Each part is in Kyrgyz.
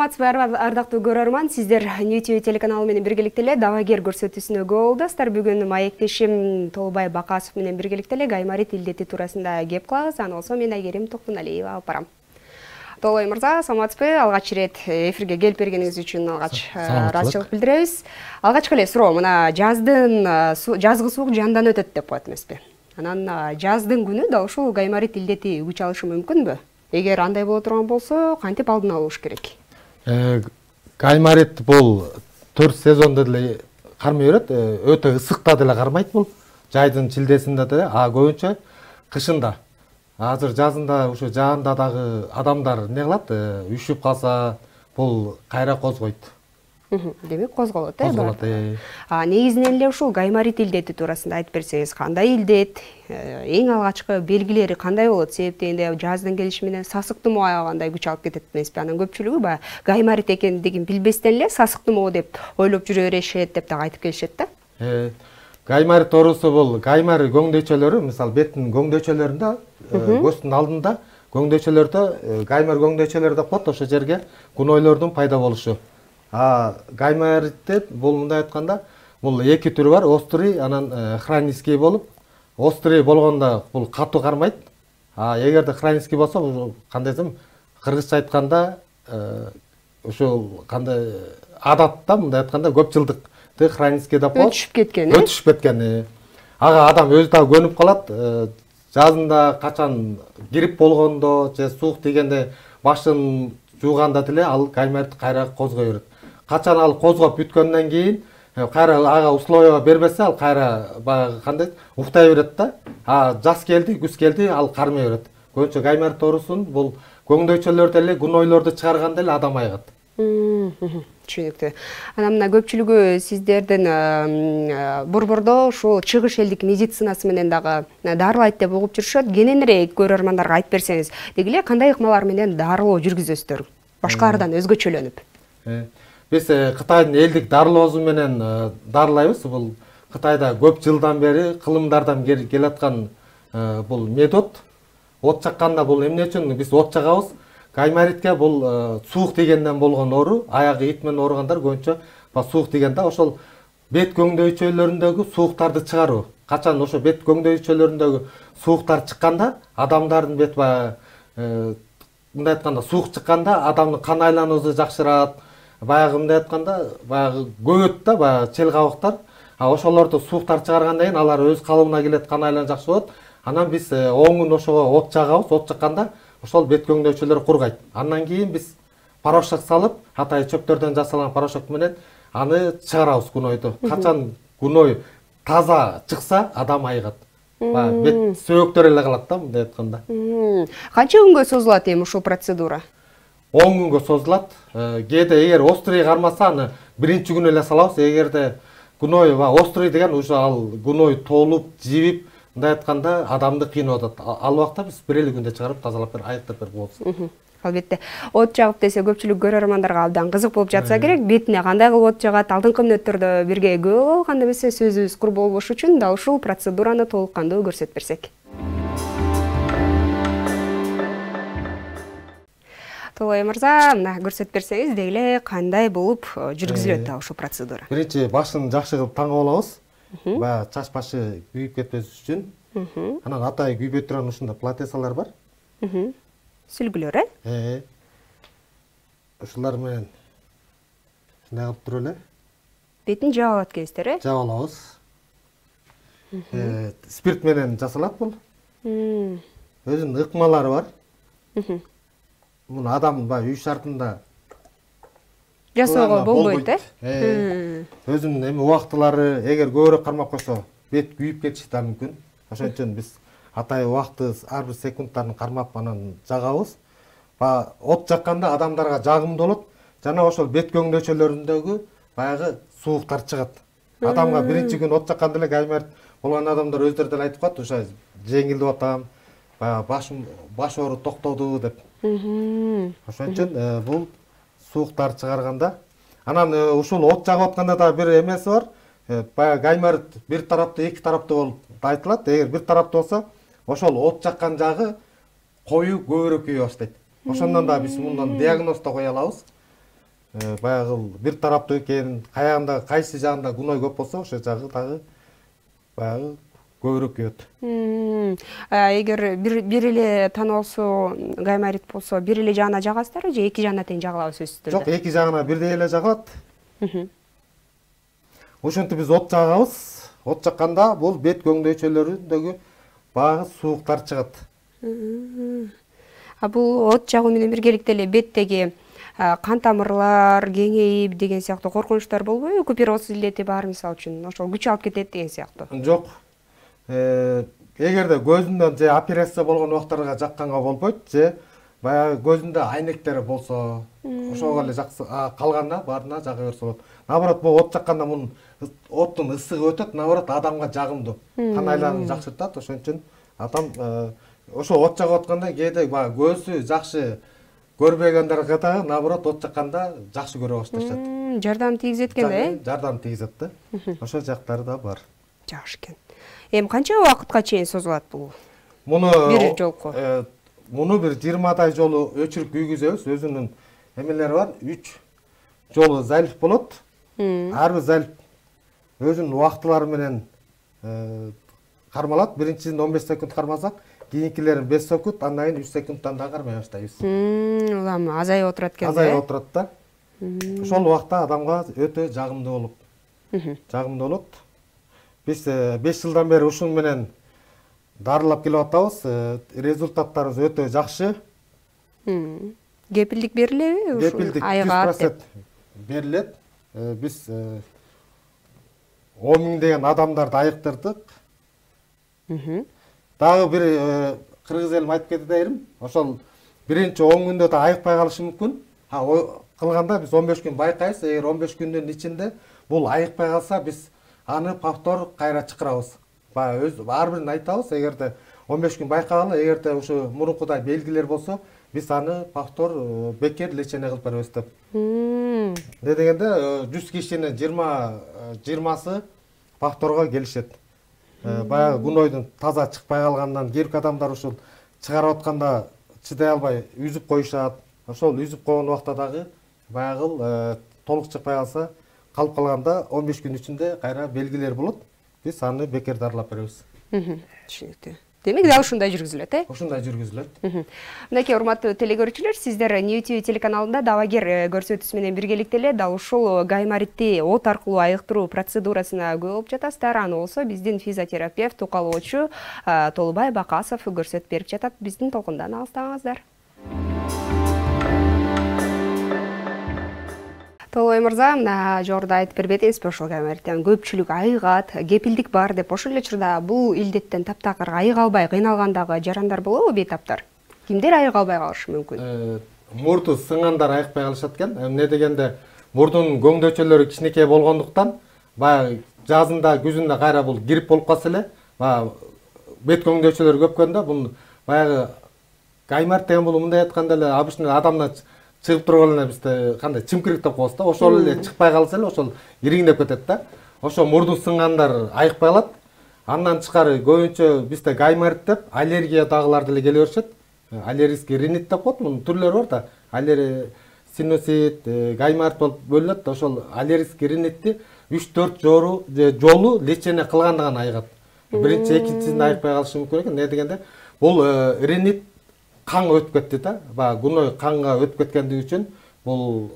Саламатсызбы ардактуу көрөрман, сиздер Ньютв телеканалы менен биргеликте эле Давагер көрсөтүүсүнө күбө болдуңуздар. Бүгүн маектешим Толбай Бакасов менен биргеликте эле гаймарит илдети туурасында кеп кылабыз. Аны болсо мен Айгерим Токтоналиева алып барам. Толбай мырза, саламатсызбы? Алгач ирет эфирге келип бергениңиз үчүн алгач ыраазычылык билдиребиз. Алгачкы эле суроо, мына жазгы суук жандан өтөт деп коет эмеспи? Анан жаздын күнү да ушул гаймарит илдети күч алышы мүмкүнбү? Эгер андай боло турган болсо, кантип алдын алыш керек? Гаймарит бул 4 сезондо деле кармай берет, өтө ысыкта деле кармайт бул. Жайдын шилдесинде деле, көбүнчө кышында. Азыр жазында ушу жаанда дагы адамдар не кылат, үшүп калса, бул кайра козгойт. Демек козголот, Козголот, негизинен эле ушул гаймарит илдети туурасында айтып берсеңиз, кандай илдет, эң алгачкы белгилери кандай болот? Себеп дегенде жаздын келиши менен сасык тумоо аябагандай күч алып кетет эмеспи? Анан көпчүлүгү баягы гаймарит экендигин билбестен эле сасык тумоо деп ойлоп жүрө беришет деп дагы айтып келишет да. Гаймарит оорусу бул гаймар көңдөйчөлөрү, мисалы беттин көңдөйчөлөрүндө, көздүн алдында көңдөйчөлөрдө, гаймар көңдөйчөлөрү деп коет, ошол жерге гунойлордун пайда болушу. Гаймаритте бул мындай айтканда, бул эки түрү бар, острый, анан хронический болуп, острый болгондо бул катуу кармайт. Эгерде хронический болсо, кандай десем, кыргызча айтканда, ушул кандай адатта мындай айтканда көп жылдыкты хронический деп коет. Өтүшүп кеткен, Өтүшүп кеткен. Ага адам өзү да көнүп калат, жазында качан грипп болгондо, же суук тигенде башын жууганда деле ал гаймарит кайра козгой берет. Качан ал козгоп бүткөндөн кийин кайра ага условия бербесе, ал кайра баягы кандай уктай берет да. Жаз келди, күз келди, ал кармай берет. Көбүнчө гаймарит оорусун бул көңдөйчөлөрдө эле, гунойлорду чыгарганда эле адам айыгат. Түшүнүктүү. Анан мына көпчүлүгү сиздердин борбордо ушул чыгыш элдик медицинасы менен дагы дарылайт деп угуп жүрүшөт. Кененирээк көрөрмандарга айтып берсеңиз, деги эле кандай ыкмалар менен дарылоо жүргүзөсүздөр? Башкалардан өзгөчөлөнүп. Биз Кытайдын элдик дарылоосу менен дарылайбыз. Бул Кытайда көп жылдан бери кылымдардан келаткан бул метод. От чакканда бул эмне үчүн биз от чагабыз? Гаймаритке бул суук тигенден болгон оору, аягы ит менен ооругандар көбүнчө суук тигенде ошол бет көңдөйчөлөрүндөгү сууктарды чыгаруу. Качан ошо бет көңдөйчөлөрүндөгү сууктар чыкканда, адамдардын бет мындай айтканда суук чыкканда адамдын кан айлануусу жакшырат. Баягы мындай айтканда, баягы көгөт да, баягы чел кабыктар. Ошолорду сууктар чыгаргандан кийин алар өз калыбына келет, кан айлануу жакшы болот. Анан биз 10 күн ошого от жагабыз, от чакканда ошол бет көңдөйчөлөр кургайт. Андан кийин биз порошок салып, атай чөптөрдөн жасалган порошок менен аны чыгарабыз гунойду. Качан гуной таза чыкса, адам айыгат. Бет сөөктөр эле калат да, мындай айтканда. Канча күнгө созулат эми ушул процедура? 10 күнгө созулат. Кээде эгер острый кармаса, аны биринчи күнү эле салабыз. Эгерде гуной острый деген уже ал гуной толуп, жибип, мындай айтканда адамды кыйнап атат. Ал убакта биз бир эле күндө чыгарып, тазалап айыктап берип коебуз. Албетте, от жагып десе көпчүлүк көрөрмандарга абдан кызык болуп жатса керек. Бетине кандай кылып от жагат, алдыңкы мүнөттөрдө бирге күбө болгон эмесе сөзүбүз кур болбош үчүн да ушул процедураны толук кандуу көрсөтүп берсек. Толбай мырза, мына көрсөтүп берсеңиз, деги эле кандай болуп жүргүзүлөт да ушул процедура? Биринчи башын жакшы кылып таңып алабыз. Баягы чач башы күйүп кетпеш үчүн. Анан атай күйбөй турган ушундай платесалар бар. Сүлгүлөр, Ушулар менен ушундай кылып туруп эле бетин жаап алат экенсиздер, жаап алабыз. Спирт менен жасалат бул. Өзүнүн ыкмалары бар. Муну адам үй шартында жасоого болбойт, Өзүнүн эми убактылары, эгер көбүрөөк кармап койсо, бет күйүп кетиши да мүмкүн. Ошон үчүн биз атай убакты ар бир секундтарын кармап анан жагабыз. От жакканда адамдарга жагымдуу болот. Жана ошол бет көңдөйчөлөрүндөгү баягы сууктар чыгат. Адамга биринчи күн от жакканда эле гаймарит болгон адамдар өздөрү деле айтып коет, ошо жеңилдеп атам, баягы баш оору токтоду деп. Ошон үчүн бул сууктар чыгарганда, анан ушул от жагып атканда да бир эмеси бар. Баягы гаймарит бир тараптуу, эки тараптуу болуп айтылат. Эгер бир тараптуу болсо, ошол от жаккан жагы кою көбүрөөк күйө баштайт. Ошондон да биз мындан диагноз да кое алабыз. баягы бир тараптуу экенин, каягында кайсы жагында гуной көп болсо, ошол жагы дагы баягы көбүрөөк күйөт. Эгер бир эле таноосу гайморит болсо, бир эле жагына жагасыздарбы же эки жагына тең жагалабы сөзсүз түрдө? Жок, эки жагына бирдей эле жагалат. Ошентип биз от жагабыз. От жакканда бул бет көңдөйчөлөрүндөгү баягы сууктар чыгат. Бул от жагуу менен биргеликте эле беттеги кан тамырлар кеңейип деген сыяктуу коркунучтар болбойбу? Купероз илдети бар мисалы үчүн, ошол күч алып кетет деген сыяктуу. Жок. Эгерде көзүндөн же операция болгон убактарга жакканга болбойт, же баягы көзүндө айнектери болсо, ошого эле калганда баарына жага берсе болот. Наоборот, бул от жакканда мунун оттун ысыгы өтөт, наоборот адамга жагымдуу. Кан айланын жакшыртат, ошон үчүн адам ошо от жагып атканда кээде баягы көзү жакшы көрбөгөндөргө дагы наоборот от жакканда жакшы көрө башташат. Жардам тийгизет экен да, Жардам тийгизет да. Ошол жактары да бар. Жакшы экен. Эми канча убакытка чейин созулат бул? Муну бир жолку. Муну бир 20 жолу өчүрүп күйгүзөбүз. Өзүнүн эмелери бар. 3 жолу залив болот. Ар бир залив өзүнүн убактылары менен кармалат. Биринчисин 15 секунд кармасак, кийинкилерин 5 секунд, андан кийин 3 секундтан да кармай баштайбыз. Улам азайып отурат экен да. Азайып отурат да. Ошол убакта адамга өтө жагымдуу болот. Биз 5 жылдан бери ушун менен дарылап келип атабыз. Результаттарыбыз өтө жакшы. Кепилдик берилеби? Кепилдик 100% берилет. Биз 10 миңдеген адамдарды айыктырдык. Дагы бир кыргыз элим айтып кетет айрым. Ошол биринчи 10 күндө да айыкпай калышы мүмкүн. Кылганда биз 15 күн байкайбыз. Эгер 15 күндүн ичинде бул айыкпай калса, биз аны повтор кайра чакырабыз. Ар бирин айтабыз, эгерде 15 күн байкагалы, эгерде ушу мурункудай белгилер болсо, биз аны повтор бекер лечение кылып беребиз деп. Не дегенде 100 кишинин 20сы повторго келишет. Баягы гунойдун таза чыкпай калгандан кийинки адамдар ушул чыгарып атканда чыдай албай үзүп коюшат. Ошол үзүп койгон убакта дагы баягы толук чыкпай калса, калып калганда 15 күн ичинде кайра белгилер болот. Биз аны бекер дарылап беребиз. Түшүнүктүү. Демек дал ушундай жүргүзүлөт, Ушундай жүргүзүлөт. Мынакей урматтуу телекөрүүчүлөр, сиздер NewTV телеканалында Давагер көрсөтүүсү менен биргеликте эле дал ушул гайморитти от аркылуу айыктыруу процедурасына күбө болуп жатасыздар. Аны болсо биздин физиотерапевт, укалоочу Толубай Бакасов көрсөтүп берип жатат. Биздин толкундан алыстабаңыздар. Толубай мырза, мына жогоруда айтып бербедиңизби, ошол гаймориттен көпчүлүк айыгат, кепилдик бар деп, ошол эле учурда бул илдеттен таптакыр айыга албай кыйналгандагы жарандар болобу, бейтаптар? Кимдер айыга албай калышы мүмкүн? Мурду сыңгандар айыкпай калышат экен. Эмне дегенде, мурдун көңдөчөлөрү кичинекей болгондуктан, баягы жазында, күзүндө кайра бул грипп болуп калса эле, баягы бет көңдөчөлөр көпкөндө, бул баягы гайморит деген бул мындай айтканда эле обычный адамдан чыгып турган бизде кандай чымкырык деп коебуз да. Ошол эле чыкпай калса эле, ошол ириңдеп кетет да. Ошо мурду сыңгандар айыкпай калат. Андан тышкары көбүнчө бизде гайморит деп аллергиядагылар деле келе беришет. Аллергический ринит деп коет, мунун түрлөрү бар да. Синусит, гайморит болуп бөлүнөт. Ошол аллергический ринитти 3-4 жолу лечение кылганда гана айыгат. Биринчи, экинчисинде айыкпай калышы мүмкүн экен. Не дегенде, бул ринит кан өтүп кетти да. Баягы гуной канга өтүп кеткендиги үчүн бул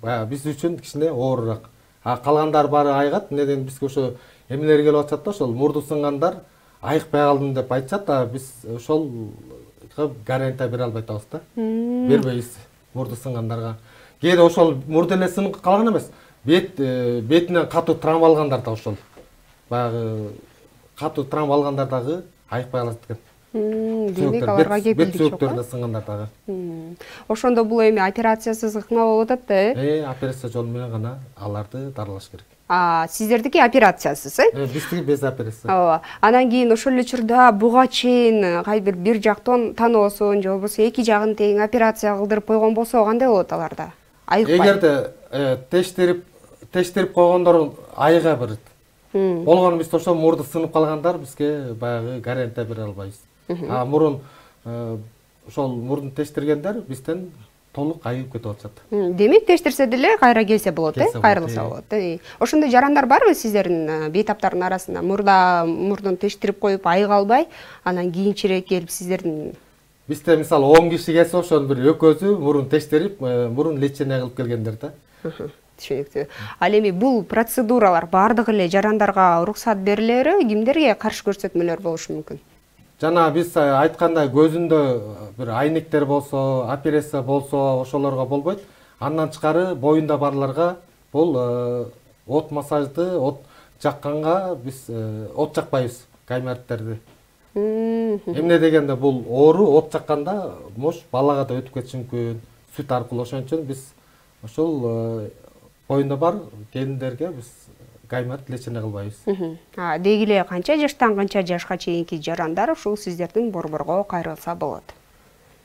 баягы биз үчүн кичине оорураак. Калгандар баары айыгат. Неден бизге ошо эмелер келип атат да, ошол мурду сыңгандар айыкпай калдым деп айтышат, биз ошол гарантия бере албай атабыз да. Бербейбиз мурду сыңгандарга. Кээде ошол мурду эле сынып калган эмес, бетинен катуу травма алгандар да ошол. Баягы катуу травма алгандар дагы айыкпай калат экен. Демек аларга кепилдик жок. Бет сыңгандар дагы. Ошондо бул эми операциясыз ыкма болуп атат да, Операция жолу менен гана аларды дарылаш керек. Сиздердики операциясыз, Биздики без операция. Ооба. Анан кийин ошол эле учурда буга чейин кайбир бир жактан таноосун же болбосо эки жагын тең операция кылдырып койгон болсо, кандай болот аларда? Айыкпай. Эгерде тештирип койгондор айыга берет. Болгону биз ошо мурду сынып калгандар бизге баягы гарантия бере албайбыз. Мурун ошол мурдун тештиргендер бизден толук айыгып кетип атышат. Демек тештирсе деле кайра келсе болот, кайрылса болот. Ошондой жарандар барбы сиздердин бейтаптардын арасында? Мурдун тештирип коюп айыга албай, анан кийинчерээк келип сиздердин Бизде мисалы 10 киши келсе, ошонун бир экөөсү мурун тештирип, мурун лечение кылып келгендер да. Түшүнүктүү. Ал эми бул процедуралар бардыгы эле жарандарга уруксат берилери, кимдерге каршы көрсөтмөлөр болушу мүмкүн? Жана биз айткандай көзүндө бир айнектер болсо, операция болсо, ошолорго болбойт. Андан тышкары боюнда барларга бул от массажды, от жакканга биз от жакпайбыз гаймариттерди. Эмне дегенде бул оору от жакканда мош балага да өтүп кетиши мүмкүн, сүт аркылуу. Ошон үчүн биз ошол боюнда бар келиндерге биз гаймарит лечение кылбайбыз. Деги эле канча жаштан канча жашка чейинки жарандар ушул сиздердин борборго кайрылса болот?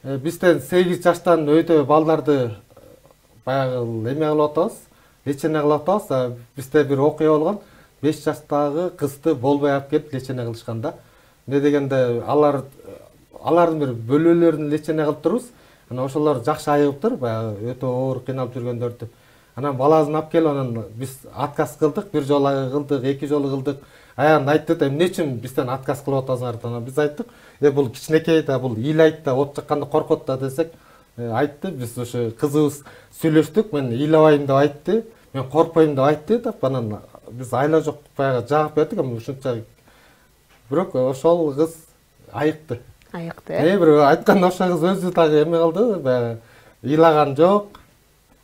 Бизден 8 жаштан өйдө балдарды баягы эме кылып атабыз, лечение кылып атабыз. Бизде бир окуя болгон, 5 жаштагы кызды болбой алып келип лечение кылышкан да. Не дегенде алардын бир бөлөлөрүн лечение кылып турбуз. Анан ошолор жакшы айыгыптыр, баягы өтө оор кыйналып жүргөндөрдү. Анан баласын алып келип, анан биз отказ кылдык, бир жолу кылдык, 2 жолу кылдык. Аягында айтты да, эмне үчүн бизден отказ кылып атасыңар? Анан биз айттык, бул кичинекей да, бул ыйлайт да, от жакканда коркот да десек, айтты. Биз ошо кызыбыз сүйлөштүк, мен ыйлабайм деп айтты, мен коркпойм деп айтты деп, анан биз айла жок баягы жагып бердик, ушунча. Бирок ошол кыз айыкты. Бир айтканда ошол кыз өзү дагы эме кылды, баягы ыйлаган жок.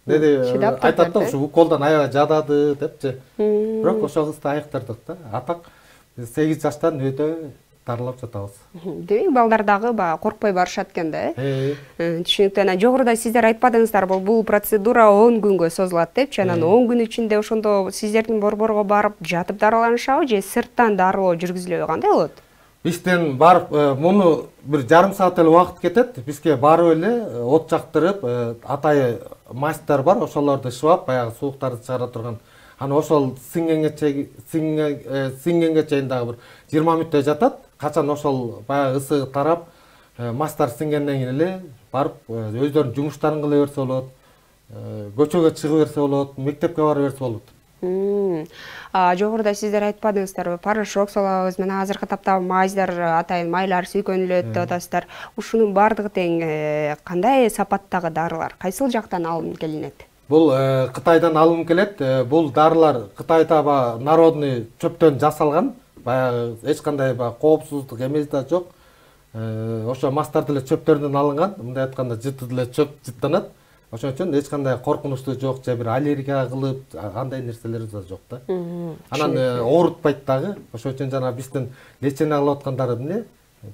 Айтат да, ушу уколдон аябай жадады депчи. Бирок ошол кызды айыктырдык да. Атак 8 жаштан өйдө дарылап жатабыз. Демек балдар дагы коркпой барышат экен да, Түшүнүктүү. Анан жогоруда сиздер айтпадыңыздар, бул процедура 10 күнгө созулат депчи. Анан 10 күн ичинде ошондо сиздердин борборго барып жатып дарыланышабы же сырттан дарылоо жүргүзүлөбү, кандай болот? Бизден барып, муну бир жарым саат эле убакыт кетет. Бизге барып эле от жактырып, атайы мастер бар, ошолорду шыбап, баягы сууктарды чыгара турган. Анан ошол сиңгенге чейин дагы бир 20 мүнөттөй жатат. Качан ошол баягы ысыгы тарап, мастер сиңгенден кийин эле барып өздөрүнүн жумуштарын кыла берсе болот, көчөгө чыга берсе болот, мектепке бара берсе болот. Жогоруда сиздер айтпадыңыздар, порошок салабыз, мына азыркы тапта майздар, атайын майлар сүйкөнүлөт деп атасыздар. Ушунун бардыгы тең кандай сапаттагы дарылар, кайсыл жактан алынып келинет? Бул Кытайдан алынып келет. Бул дарылар Кытайда народный чөптөн жасалган, баягы эч кандай коопсуздук эмеси да жок. Ошо мастар деле чөптөрдөн алынган, мындай айтканда жыты деле чөп жыттанат. Ошон үчүн эч кандай коркунучтуу жок, же бир аллергия кылып, андай нерселер да жок да. Анан оорутпайт дагы. Ошон үчүн жана биздин лечение кылып аткандар эмне?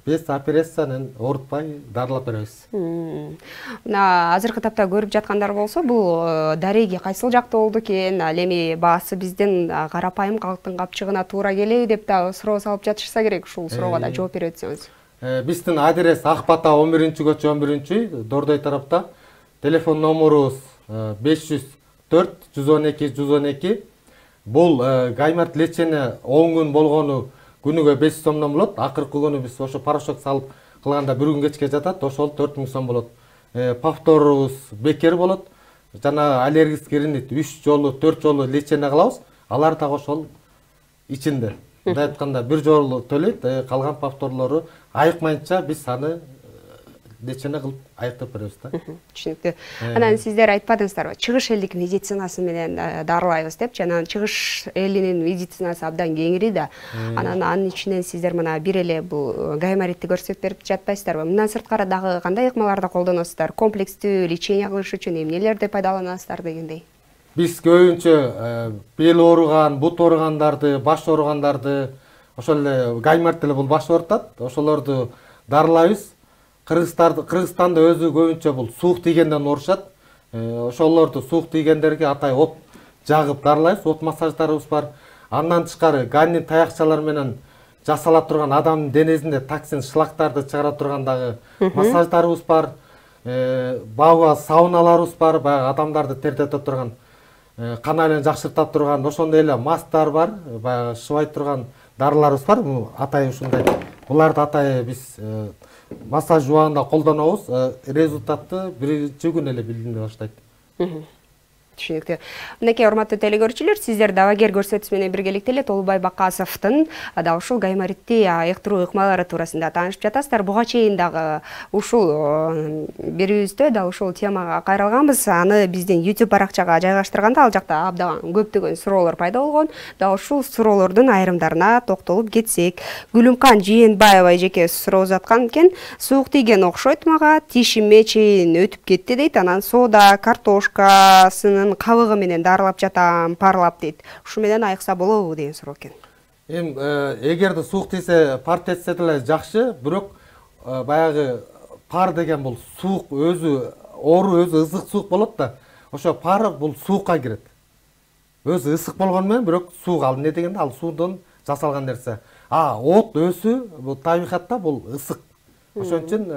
Без операцияны оорутпай дарылап беребиз. Мына азыркы тапта көрүп жаткандар болсо, бул дареги кайсыл жакта болду экен, ал эми баасы биздин карапайым калктын капчыгына туура келеби деп да суроо салып жатышса керек. Ушул суроого да жооп бере өтсөңүз. Биздин адрес Ак Бата 11-көчө 11, Дордой тарапта. Телефон номерубуз 504 112 112. Бул гаймарит лечение 10 күн болгону күнүгө 500 сомдон болот. Акыркы күнү биз ошо порошок салып кылганда 1 күн кечке жатат, ошол 4000 сом болот. Повторубуз бекер болот. Жана аллергический ринит 3 жолу, 4 жолу лечение кылабыз. Алар дагы ошол ичинде. Мындай айтканда 1 жолу төлөйт, калган повторлору айыкмайынча биз аны лечение кылып айыктап беребиз да. Түшүнүктүү. Анан сиздер айтпадыңыздарбы, чыгыш элдик медицинасы менен дарылайбыз депчи. Анан чыгыш элинин медицинасы абдан кеңири да. Анан анын ичинен сиздер мына бир эле бул гаймаритти көрсөтүп берип жатпайсыздарбы? Мындан сырткары дагы кандай ыкмаларды колдоносуздар? Комплекстүү лечение кылыш үчүн эмнелерди пайдаланасыздар дегендей? Биз көбүнчө бел ооруган, бут ооругандарды, баш ооругандарды, ошол эле гаймарит деле бул баш оорутат, ошолорду дарылайбыз. Кыргызстанда өзү көбүнчө бул суук тийгенден оорушат. Ошолорду суук тийгендерге атай от жагып дарылайбыз, от массаждарыбыз бар. Андан тышкары ганнин таякчалар менен жасала турган адамдын денесинде токсин шлактарды чыгара турган дагы массаждарыбыз бар. Бага сауналарыбыз бар, баягы адамдарды тертете турган, кан айланын жакшырта турган, ошондой эле мастар бар, баягы шыбай турган дарыларыбыз бар. Атай ушундай. Буларды атай биз массаж убагында колдонобуз, результатты биринчи күн эле билине баштайт. Түшүнүктүү. Мынакей урматтуу телекөрүүчүлөр, сиздер давагер көрсөтүүсү менен биргеликте эле Толубай Бакасовдун дал ушул гайморитти айыктыруу ыкмалары туурасында таанышып жатасыздар. Буга чейин дагы ушул берүүбүздө дал ушул темага кайрылганбыз. Аны биздин YouTube баракчага жайгаштырганда ал жакта абдан көптөгөн суроолор пайда болгон. Дал ушул суроолордун айрымдарына токтолуп кетсек, Гүлүмкан Жээнбаева эжеке суроо узаткан экен. Суук тийген окшойт мага, тишиме чейин өтүп кетти дейт. Анан соода, картошкасынын кабыгы менен дарылап жатам, парлап дейт. Ушу менен айыкса болобу деген суроо экен. Эгерде суук тийсе, пар тетсе деле жакшы, бирок баягы пар деген бул суук өзү, оору өзү ысык суук болот да. Ошо пар бул суукка кирет. Өзү ысык болгону менен, бирок суук ал эмне дегенде ал суудан жасалган нерсе. От өсү бул табигатта бул ысык. Ошон үчүн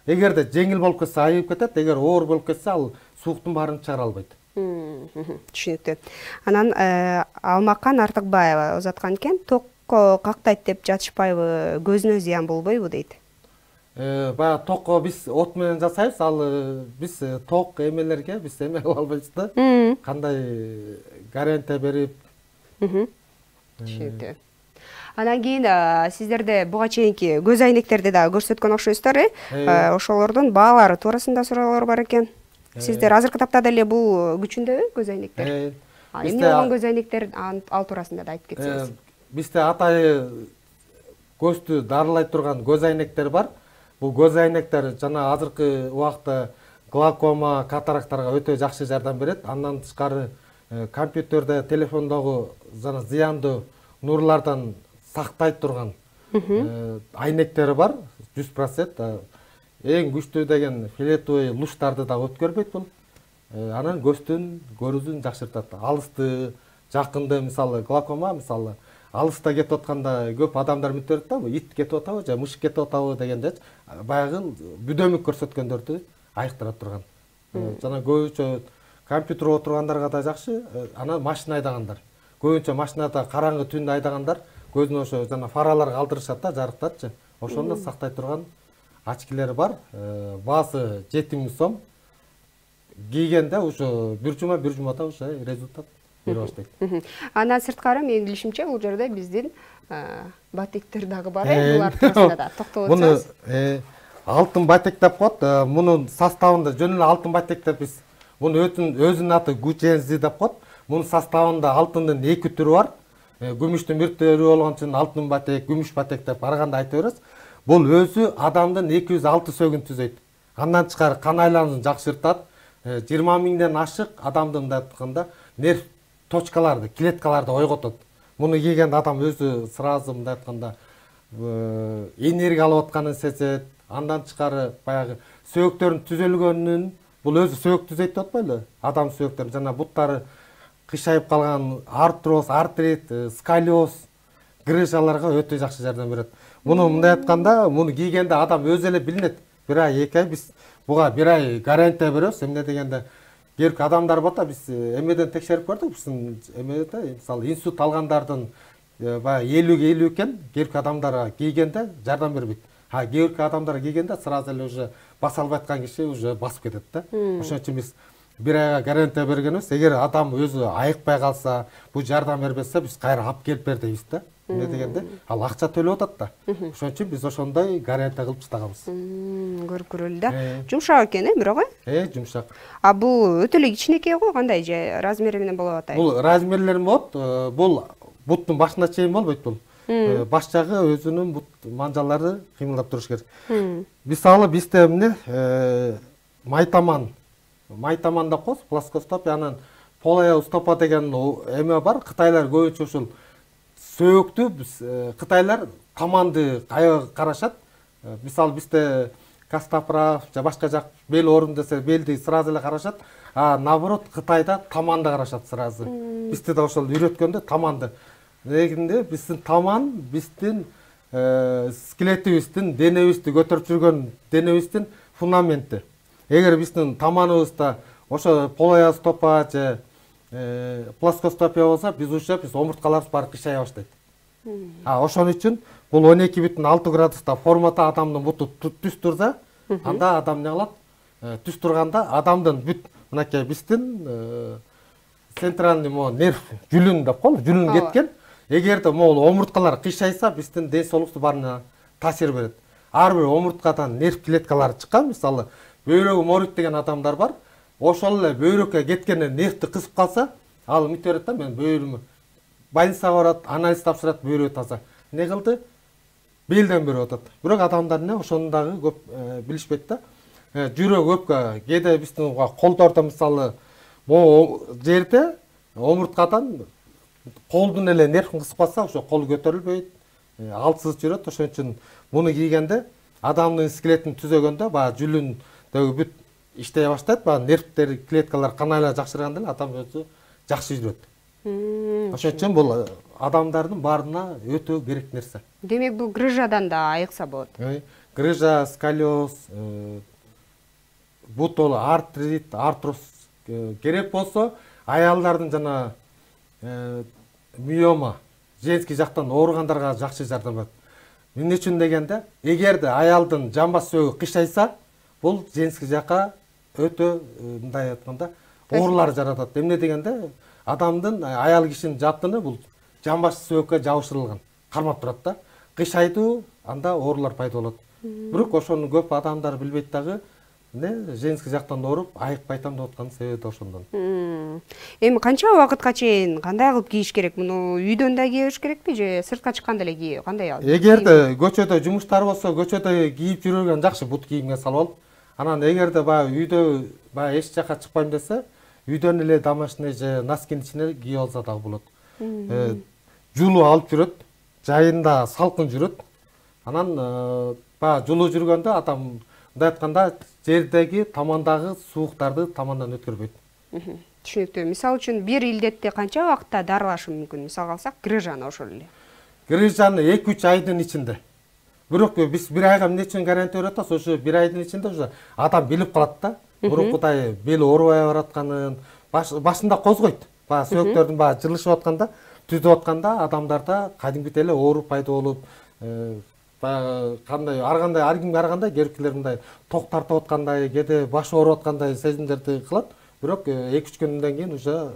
эгерде жеңил болуп кетсе айып кетет, эгер оор болуп кетсе ал сууктун баарын чыгара албайт. Түшүнүктүү. Анан Алмакан Артыкбаева узаткан экен, токко кактайт деп жатышпайбы, көзүнө зыян болбойбу дейт. Баягы токко биз от менен жасайбыз, ал биз ток эмелерге биз эме кыла албайбыз да. Кандай гарантия берип. Түшүнүктүү. Анан кийин сиздерде буга чейинки көз айнектерди да көрсөткөн окшойсуздар, ошолордун баалары туурасында суроолор бар экен. Сиздер азыркы тапта деле бул күчүндөбү көз айнектер? Эмне болгон көз айнектер ал туурасында да айтып кетсеңиз. Бизде атайы көздү дарылай турган көз айнектер бар. Бул көз айнектер жана азыркы убакта глаукома, катарактарга өтө жакшы жардам берет. Андан тышкары компьютерде, телефондогу жана зыяндуу нурлардан сактай турган айнектери бар, 100%. Эң күчтүү деген фиолетовый лучтарды да өткөрбөйт бул. Анан көздүн көрүүсүн жакшыртат. Алысты, жакынды, мисалы глаукома, мисалы алыста кетип атканда көп адамдар мүтөрөт да, ит кетип атабы же мышык кетип атабы дегенде баягы бүдөмүк көрсөткөндөрдү айыктыра турган. Жана көбүнчө компьютер отургандарга да жакшы, анан машина айдагандар. Көбүнчө машинада караңгы түндө айдагандар көзүнө ошо жана фаралар калтырышат да, жарыктатчы. Ошону сактай турган очкилери бар. Баасы 7000 сом. Кийгенде ушу бир жумада уже результат бере баштайт. Андан сырткары менин билишимче бул жерде биздин батиктер дагы бар, булар туурасында да токтолуп өтсөңүз. Муну алтын батик деп коет. Мунун составында жөн эле алтын батик деп биз. Муну өзүнүн аты гучензи деп коет. Мунун составында алтындын 2 түрү бар. Күмүштүн бир түрү болгон үчүн алтын батик, күмүш батик деп ар кандай айта беребиз. Бул өзү адамдын 206 сөгүн түзөйт. Андан тышкары кан айлануун жакшыртат. 20 миңден ашык адамдын мындай айтканда нерв точкаларды, клеткаларды ойготот. Муну кийген адам өзү сразу мындай айтканда энергия алып атканын сезет. Андан тышкары баягы сөөктөрүн түзөлгөнүн, бул өзү сөөк түзөйт деп атпайлы? Адам сөөктөрүн жана буттары кышайып калган артроз, артрит, сколиоз, грыжаларга өтө жакшы жардам берет. Муну мындай айтканда, муну кийгенде адам өзү эле билинет. 1 ай, 2 ай биз буга 1 ай гарантия беребиз. Эмне дегенде керк адамдар бата биз эмеден текшерип көрдүк. Биздин эмеде мисалы инсульт алгандардын баягы 50-50 экен, керк адамдарга кийгенде жардам бербейт. Керк адамдарга кийгенде сразу эле уже баса албай аткан киши уже басып кетет да. Ошон үчүн биз 1 айга гарантия бергенбиз. Эгер адам өзү айыкпай калса, бу жардам бербесе, биз кайра алып келип бер дейбиз да. Эмне дегенде ал акча төлөп атат да. Ошон үчүн биз ошондой гарантия кылып чыгабыз. Көрүп көрөлү да. Жумшак экен, бирок жумшак. Бул өтө эле кичинекей го, кандай же размери менен болуп атайбы? Бул размерлери болот. Бул буттун башына чейин болбойт бул. Баш жагы өзүнүн бут манжалары кыймылдап туруш керек. Мисалы бизде эмне майтаман деп коебуз, плоскостопия, анан полиостопия деген эме бар. Кытайлар көбүнчө ушул сөөктү кытайлар таманды карашат. Мисалы бизде кастапров же башка жак бел орун десе белди сразу эле карашат. Наоборот Кытайда таманды карашат сразу. Бизде да ошол үйрөткөндө таманды. Негизинде биздин таман биздин скелетибиздин, денебизди көтөрүп жүргөн денебиздин фундаменти. Эгер биздин таманыбызда ошо полиостопия же плоскостопия болсо, биз омурткаларыбыз баары кышая баштайт. Ошон үчүн бул 12,6 градуста формата адамдын буту түз турса, анда адам не кылат? Түз турганда адамдын бүт мынакей биздин центральный нерв жүлүн деп коелу, жүлүн кеткен. Эгерде могул омурткалар кыйшайса, биздин ден соолуктун баарына таасир берет. Ар бир омурткадан нерв клеткалары чыккан, мисалы бөйрөгү мооройт деген адамдар бар. Ошол эле бөйрөккө кеткен нервти кысып калса, ал үмүт берет да, мен бөйрөмө больницага барат, анализ тапшырат, бөйрөгү таза. Не кылды? Белден берип атат. Бирок адамдар ошону дагы көп билишпейт да. Жүрөк, өпкө, кээде биздин колдордо мисалы могу жерде омурткадан колдун эле нервин кысып калса, ошо кол көтөрүлбөйт, алсыз жүрөт. Ошон үчүн муну кийгенде адамдын скелетин түзөгөндө баягы жүлүндөгү бүт иштей баштайт, баягы нервтер, клеткалар канайла жакшырганда эле адам өзү жакшы жүрөт. Ошон үчүн бул адамдардын баарына өтө керек нерсе. Демек бул грыжадан да айыкса болот. Грыжа, сколиоз, бутол, артрит, артроз керек болсо, аялдардын жана миома, женский жактан ооругандарга жакшы жардам берет. Эмне үчүн дегенде, эгерде аялдын жамбас сөөгү кыйшайса, бул женский жакка өтө мындай айтканда оорулар жаратат. Эмне дегенде, адамдын аял кишинин жатыны бул жамбас сөөгкө жабышырылган, кармап турат да. Кыйшайды, анда оорулар пайда болот. Бирок ошону көп адамдар билбейт дагы, женский жактан ооруп, айыкпай атам деп аткан себеби ошондон. Эми канча убакытка чейин кандай кылып кийиш керек? Муну үйдөн да кийиш керекпи же сыртка чыкканда эле кийип? Кандай ал? Эгерде көчөдө жумуштар болсо, көчөдө кийип жүргөн жакшы, бут кийимге салып алып. Анан эгерде баягы үйдө баягы эч жакка чыкпайм десе, үйдөн эле домашний же носкинин ичине кийип алса дагы болот. Жулуу алып жүрөт, жайында салкын жүрөт. Анан баягы жулуу жүргөндө адам мындай айтканда жердеги тамандагы сууктарды тамандан өткөрбөйт. Түшүнүктүү. Мисалы үчүн бир илдетти канча убакытта дарылашы мүмкүн? Мисалга алсак, грыжаны ошол эле. Грыжаны 2-3 айдын ичинде. Бирок биз бир айга эмне үчүн гарантия берип атабыз? Ошо бир айдын ичинде уже адам билип калат да. Мурункудай бели оорубай баратканын, башында козгойт. Баягы сөөктөрдүн баягы жылышып атканда, түзүп атканда адамдарда кадимки эле оору пайда болуп, баягы кандай ар кимге аргандай керкилер мындай ток тартып аткандай, кээде баш ооруп аткандай сезимдерди кылат. Бирок 2-3 күндөн кийин уже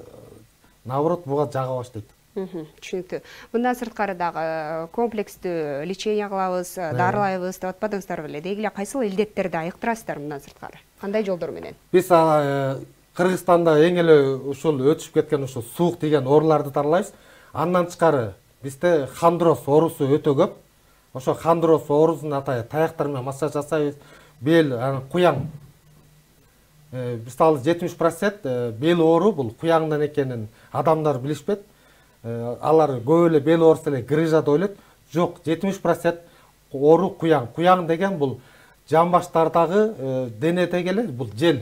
наоборот буга жага баштайт. Түшүнүктүү. Мындан сырткары дагы комплекстүү лечение кылабыз, дарылайбыз деп атпадыңыздар беле? Деги эле кайсыл илдеттерди айыктырасыздар мындан сырткары? Кандай жолдор менен? Биз Кыргызстанда эң эле ушул өтүшүп кеткен ушул суук деген ооруларды дарылайбыз. Андан тышкары бизде хондроз оорусу өтө көп. Ошо хондроз оорусун атай таяктар менен массаж жасайбыз. Бел, куяң. Мисалы 70% бел оору бул куяңдан экенин адамдар билишпейт. Алар көп эле бел ооруса эле грыжа деп ойлойт. Жок, 70% оору куяң. Куяң деген бул жамбаштардагы денедеги эле бул жел.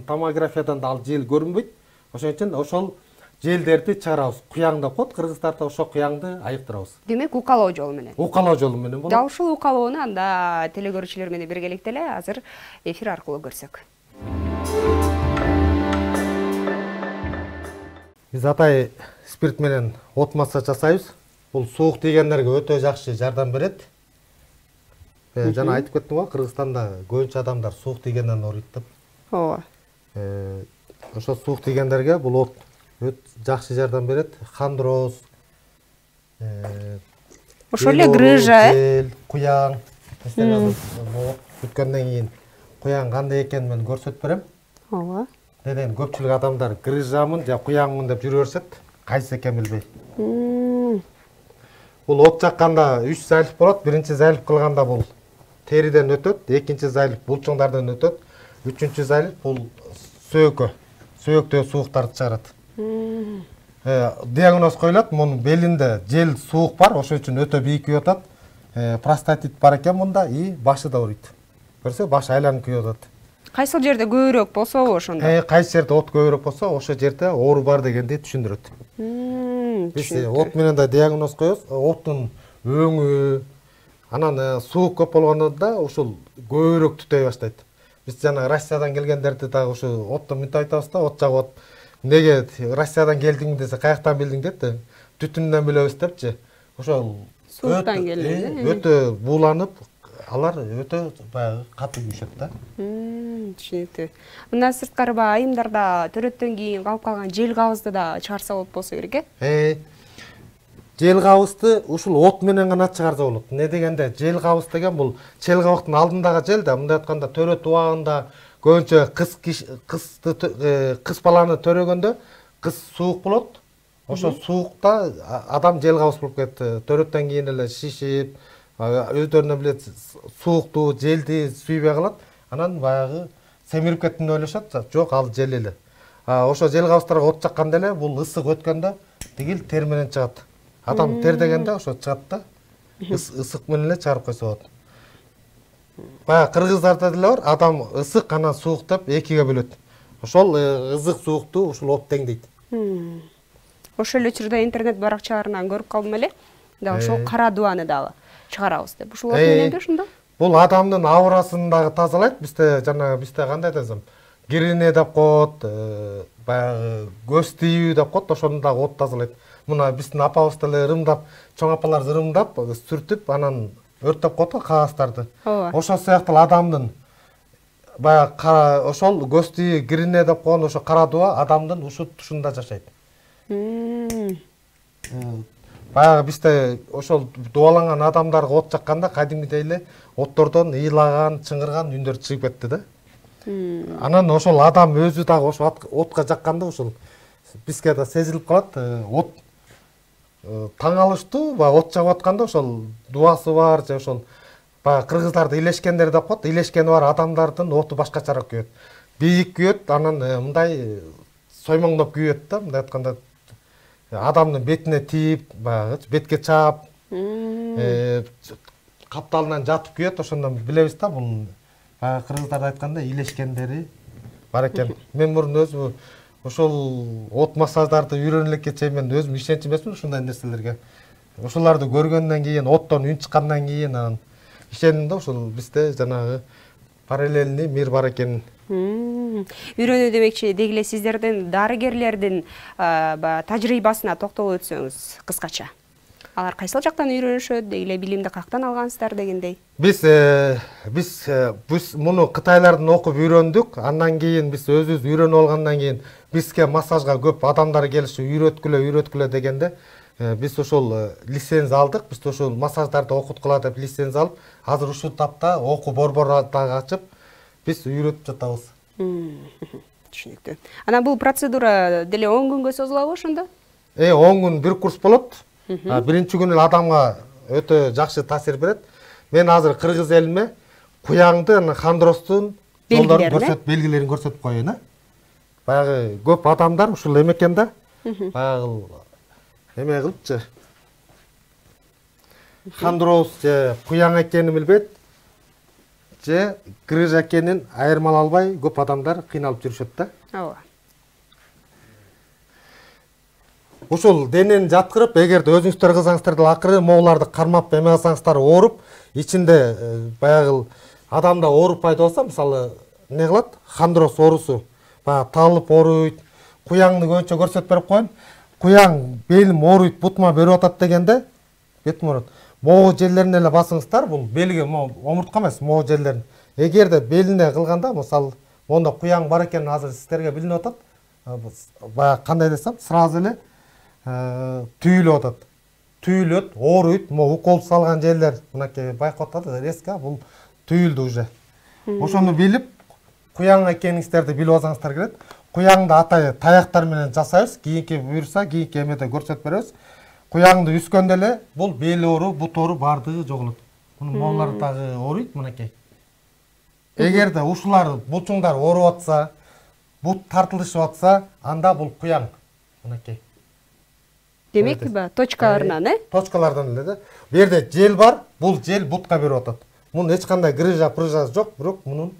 Томографиядан да ал жел көрүнбөйт. Ошон үчүн ошол желдерди чыгарабыз. Куяң деп коет кыргыздарда, ошо куяңды айыктырабыз. Демек, укалоо жолу менен. Укалоо жолу менен болот. Дал ушул укалоону анда телекөрүүчүлөр менен биргеликте эле азыр эфир аркылуу көрсөк. Биз атай спирт менен от массаж жасайбыз. Бул суук тийгендерге өтө жакшы жардам берет. Жана айтып кеттим го, Кыргызстанда көбүнчө адамдар суук тийгенден ооруйт деп. Ооба. Ошо суук тийгендерге бул от жакшы жардам берет. Хондроз, ошол эле грыжа, куяң. Бүткөндөн кийин куяң кандай экенин мен көрсөтүп берем. Ооба. Неден көпчүлүк адамдар грыжамын же куяңмын деп жүрө беришет, кайсы экенин билбей. Бул от жакканда 3 зайлык болот. Биринчи зайлык кылганда бул териден өтөт, экинчи зайлык булчуңдардан өтөт, үчүнчү зайлык бул сөөктө сууктарды чыгарат. Диагноз коюлат, мунун белинде жел суук бар, ошон үчүн өтө бийик күйүп атат. Простатит бар экен мында, и башы да ооруйт. Көрсө, баш айланып күйүп атат. Кайсыл жерде көбүрөөк болсобу ошондо? Кайсы жерде от көбүрөөк болсо, ошол жерде оору бар дегенди түшүндүрөт. Биз от менен да диагноз коебуз. Оттун өңү, анан суук көп болгондо ушул көбүрөөк түтөй баштайт. Биз жана Россиядан келгендерди дагы ушу оттон мынтип айтабыз да, от жагып атып, неге Россиядан келдиң десе, каяктан билдиң деп, түтүндөн билебиз депчи. ошол Сууктан келет. өтө бууланып, алар өтө баягы катуу күйүшөт да. Түшүнүктүү. Мындан сырткары айымдарда төрөттөн кийин калып калган жел кабызды да чыгарса болот болсо керек Жел кабызды ушул от менен гана чыгарса болот. Не дегенде жел кабыз деген бул чел кабактын алдындагы жел да, мындай айтканда төрөт убагында көбүнчө кыз баланы төрөгөндө кыз суук болот. Ошо суукта адам жел кабыз болуп кетти. Төрөттөн кийин эле шишип, өздөрүнө билет суукту, желди сүйбөй калат. Анан баягы семирип кеттин деп ойлошот. Жок, ал жел эле. Ошо жел кабыздарга от жакканда эле бул ысык өткөндө тигил тер менен чыгат. Адам тер дегенде ошо чыгат да. Ысык менен эле чыгарып койсо болот. Баягы кыргыздарда деле бар, адам ысык анан суук деп экиге бөлөт. Ошол ызык суукту ушул от теңдейт. Ошол эле учурда интернет баракчаларынан көрүп калдым эле. Да ошол кара дубаны дагы чыгарабыз деп. Ушул от мененби ошондо? Бул адамдын аурасын дагы тазалайт. Бизде кандай десем, кирине деп коет, баягы көз тийүү деп коет, ошону дагы от тазалайт. Мына биздин апабыз деле ырымдап, чоң апалар ырымдап, сүртүп, анан өрттөп коет кагаздарды. Ошол сыяктуу адамдын баягы ошол көз тийүү кирине деп койгон ошо кара дуба адамдын ушул тушунда жашайт. Баягы бизде ошол дубаланган адамдарга от жакканда кадимгидей эле оттордон ыйлаган, чыңгырган үндөр чыгып кетти да. Анан ошол адам өзү дагы ошо отко жакканда ошол бизге да сезилип калат. От таң алыштуу, от жагып атканда ошол дубасы бар, же ошол баягы кыргыздарды илешкендер деп коет. Илешкени бар адамдардын оту башкачараак күйөт. Бийик күйөт, анан мындай соймоңдоп күйөт да, мындай айтканда адамдын бетине тийип, баягы бетке чаап, капталынан жатып күйөт. Ошондон билебиз да, бул баягы кыргыздар айтканда илешкендери бар экен. Мен мурун өзүм ошол от массаждарды үйрөнө элекке чейин мен өзүм ишенч эмесмин ушундай нерселерге. Ошолорду көргөндөн кийин, оттон үн чыккандан кийин анан ишендим да, ошол бизде жанагы параллельный мир бар экенин. Үйрөнүү демекчи, деги эле сиздердин дарыгерлердин тажрыйбасына токтолуп өтсөңүз кыскача. Алар кайсыл жактан үйрөнүшөт, деги эле билимди каяктан алгансыздар дегендей? Биз муну кытайлардан окуп үйрөндүк. Андан кийин биз өзүбүз үйрөнүп алгандан кийин бизге массажга көп адамдар келишип үйрөткүлө дегенде биз ошол лицензия алдык. Биз ошол массаждарды окуткула деп лицензия алып, азыр ушул тапта окуу борбор дагы ачып, биз үйрөтүп жатабыз. Түшүнүктүү. Анан бул процедура деле 10 күнгө созулабы ошондо? 10 күн бир курс болот. Биринчи күнү адамга өтө жакшы таасир берет. Мен азыр кыргыз элиме куяңдын, хандростун белгилерин көрсөтүп коеюн. Баягы көп адамдар ушул экен да. Баягы эме кылыпчы. Хандроз же куяң экенин билбейт, же грыж экенин айырмалай албай көп адамдар кыйналып жүрүшөт да. Ооба. Ушул денени жаткырып, эгерде өзүңүздөр кылсаңыздар деле акыры моуларды кармап эме кылсаңыздар ооруп, ичинде баягы адамда ооруп пайда болсо, мисалы, не кылат? Хондроз оорусу. Баягы талып ооруйт. Куяңды көбүнчө көрсөтүп берип коеюн. Куяң белим ооруйт, бутума берип атат дегенде, бетим ооруйт. Могу жерлерине эле басыңыздар, бул белге омуртка эмес, могу жерлерин. Эгерде белине кылганда, мисалы, монда куяң бар экени азыр сиздерге билинип атат. Баягы кандай десем, сразу эле түйүлүп атат. Түйүлөт, ооруйт, укол салган жерлер, мынакей байкап атат, резко бул түйүлдү уже. Ошону билип, куяң экениңиздерди билип алсаңыздар келет. Куяңды атай таяктар менен жасайбыз, кийинки буюрса, кийинки эмеде көрсөтүп беребиз. Куяңды үскөндө эле бул бел оору, бут оору бардыгы жоголот. Мунун моолары дагы ооруйт, мынакей. Эгерде ушулар бутуңдар ооруп атса, бут тартылышып атса, анда бул куяң, мынакей. Демек, точкаларынан, Точкалардан эле да. Бу жерде жел бар, бул жел бутка берип атат. Мунун эч кандай прыжасы жок, бирок мунун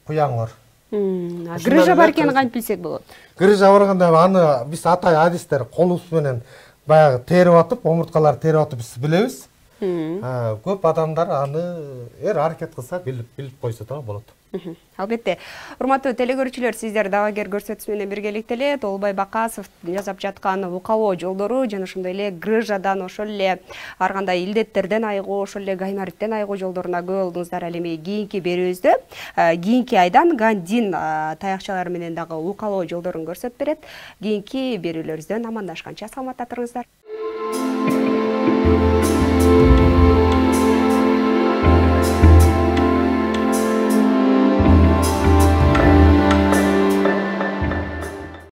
куяң бар. Грыжа бар экенин кантип билсек болот? Грыжа барганда аны биз атай адистер колубуз менен баягы терип атып, омурткалар терип атып биз билебиз. Көп адамдар аны аракет кылса билип койсо да болот. Албетте. Урматтуу телекөрүүчүлөр, сиздер Давагер көрсөтүүсү менен биргеликте эле Толбой Бакасов жасап жаткан укалоо жолдору жана ошондой эле грыжадан, ошол эле ар кандай илдеттерден айыгуу, ошол эле гаймориттен айыгуу жолдоруна көп болдуңуздар. Ал эми кийинки берүүбүздө кийинки айдан гандин таякчалары менен дагы укалоо жолдорун көрсөтүп берет. Кийинки берүүлөрүбүздөн амандашканча саламатта туруңуздар.